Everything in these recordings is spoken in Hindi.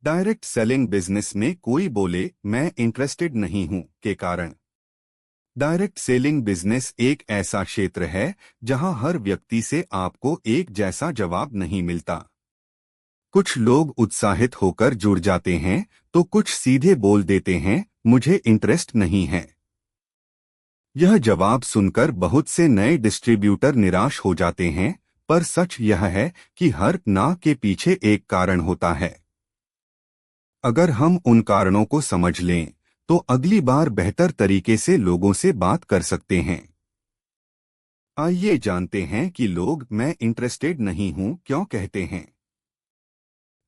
डायरेक्ट सेलिंग बिजनेस में कोई बोले मैं इंटरेस्टेड नहीं हूं के कारण। डायरेक्ट सेलिंग बिजनेस एक ऐसा क्षेत्र है जहां हर व्यक्ति से आपको एक जैसा जवाब नहीं मिलता। कुछ लोग उत्साहित होकर जुड़ जाते हैं तो कुछ सीधे बोल देते हैं मुझे इंटरेस्ट नहीं है। यह जवाब सुनकर बहुत से नए डिस्ट्रीब्यूटर निराश हो जाते हैं, पर सच यह है कि हर ना के पीछे एक कारण होता है। अगर हम उन कारणों को समझ लें तो अगली बार बेहतर तरीके से लोगों से बात कर सकते हैं। आइए जानते हैं कि लोग मैं इंटरेस्टेड नहीं हूं क्यों कहते हैं।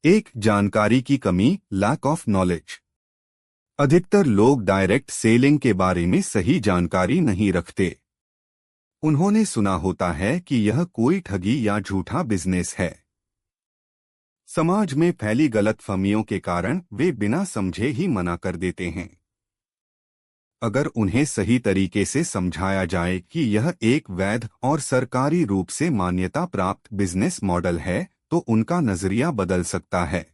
एक, जानकारी की कमी, लैक ऑफ नॉलेज। अधिकतर लोग डायरेक्ट सेलिंग के बारे में सही जानकारी नहीं रखते। उन्होंने सुना होता है कि यह कोई ठगी या झूठा बिजनेस है। समाज में फैली गलतफहमियों के कारण वे बिना समझे ही मना कर देते हैं। अगर उन्हें सही तरीके से समझाया जाए कि यह एक वैध और सरकारी रूप से मान्यता प्राप्त बिजनेस मॉडल है तो उनका नजरिया बदल सकता है।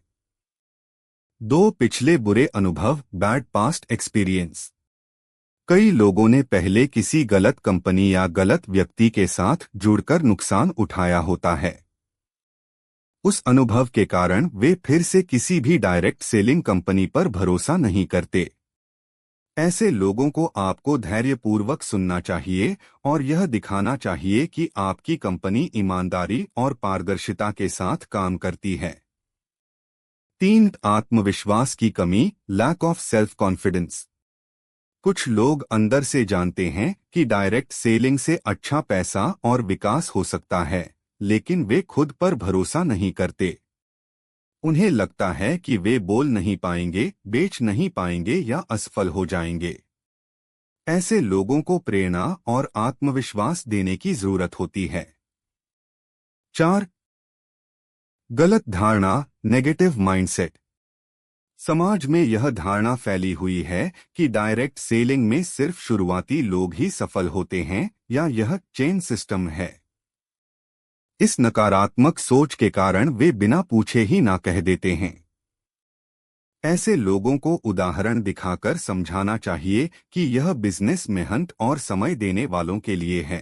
2, पिछले बुरे अनुभव, बैड पास्ट एक्सपीरियंस। कई लोगों ने पहले किसी गलत कंपनी या गलत व्यक्ति के साथ जुड़कर नुकसान उठाया होता है। उस अनुभव के कारण वे फिर से किसी भी डायरेक्ट सेलिंग कंपनी पर भरोसा नहीं करते। ऐसे लोगों को आपको धैर्यपूर्वक सुनना चाहिए और यह दिखाना चाहिए कि आपकी कंपनी ईमानदारी और पारदर्शिता के साथ काम करती है। 3, आत्मविश्वास की कमी, लैक ऑफ सेल्फ कॉन्फिडेंस। कुछ लोग अंदर से जानते हैं कि डायरेक्ट सेलिंग से अच्छा पैसा और विकास हो सकता है, लेकिन वे खुद पर भरोसा नहीं करते। उन्हें लगता है कि वे बोल नहीं पाएंगे, बेच नहीं पाएंगे या असफल हो जाएंगे। ऐसे लोगों को प्रेरणा और आत्मविश्वास देने की जरूरत होती है। 4, गलत धारणा, नेगेटिव माइंडसेट। समाज में यह धारणा फैली हुई है कि डायरेक्ट सेलिंग में सिर्फ शुरुआती लोग ही सफल होते हैं या यह चेन सिस्टम है। इस नकारात्मक सोच के कारण वे बिना पूछे ही ना कह देते हैं। ऐसे लोगों को उदाहरण दिखाकर समझाना चाहिए कि यह बिजनेस मेहनत और समय देने वालों के लिए है।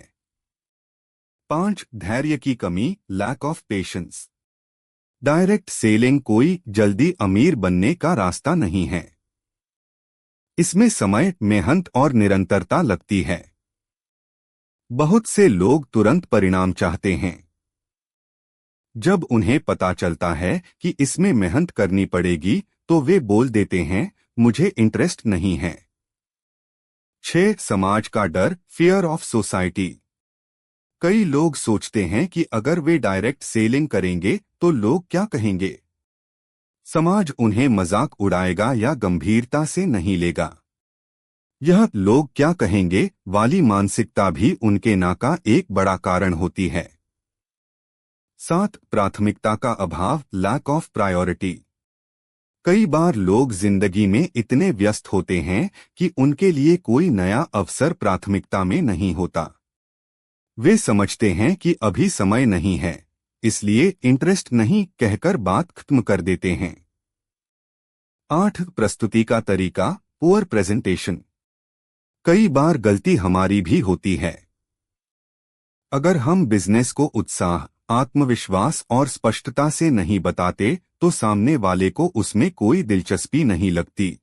5, धैर्य की कमी, lack of patience. Direct selling कोई जल्दी अमीर बनने का रास्ता नहीं है। इसमें समय, मेहनत और निरंतरता लगती है। बहुत से लोग तुरंत परिणाम चाहते हैं। जब उन्हें पता चलता है कि इसमें मेहनत करनी पड़ेगी तो वे बोल देते हैं मुझे इंटरेस्ट नहीं है। 6, समाज का डर, फियर ऑफ सोसाइटी। कई लोग सोचते हैं कि अगर वे डायरेक्ट सेलिंग करेंगे तो लोग क्या कहेंगे। समाज उन्हें मजाक उड़ाएगा या गंभीरता से नहीं लेगा। यह लोग क्या कहेंगे वाली मानसिकता भी उनके ना का एक बड़ा कारण होती है। 7, प्राथमिकता का अभाव, लैक ऑफ प्रायोरिटी। कई बार लोग जिंदगी में इतने व्यस्त होते हैं कि उनके लिए कोई नया अवसर प्राथमिकता में नहीं होता। वे समझते हैं कि अभी समय नहीं है, इसलिए इंटरेस्ट नहीं कहकर बात खत्म कर देते हैं। 8, प्रस्तुति का तरीका, पुअर प्रेजेंटेशन। कई बार गलती हमारी भी होती है। अगर हम बिजनेस को उत्साह, आत्मविश्वास और स्पष्टता से नहीं बताते तो सामने वाले को उसमें कोई दिलचस्पी नहीं लगती।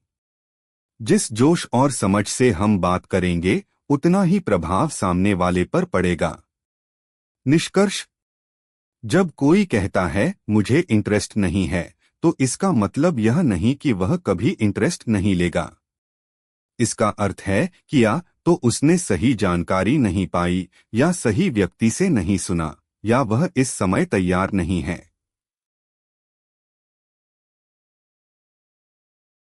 जिस जोश और समझ से हम बात करेंगे उतना ही प्रभाव सामने वाले पर पड़ेगा। निष्कर्ष, जब कोई कहता है मुझे इंटरेस्ट नहीं है तो इसका मतलब यह नहीं कि वह कभी इंटरेस्ट नहीं लेगा। इसका अर्थ है कि या तो उसने सही जानकारी नहीं पाई, या सही व्यक्ति से नहीं सुना, या वह इस समय तैयार नहीं है।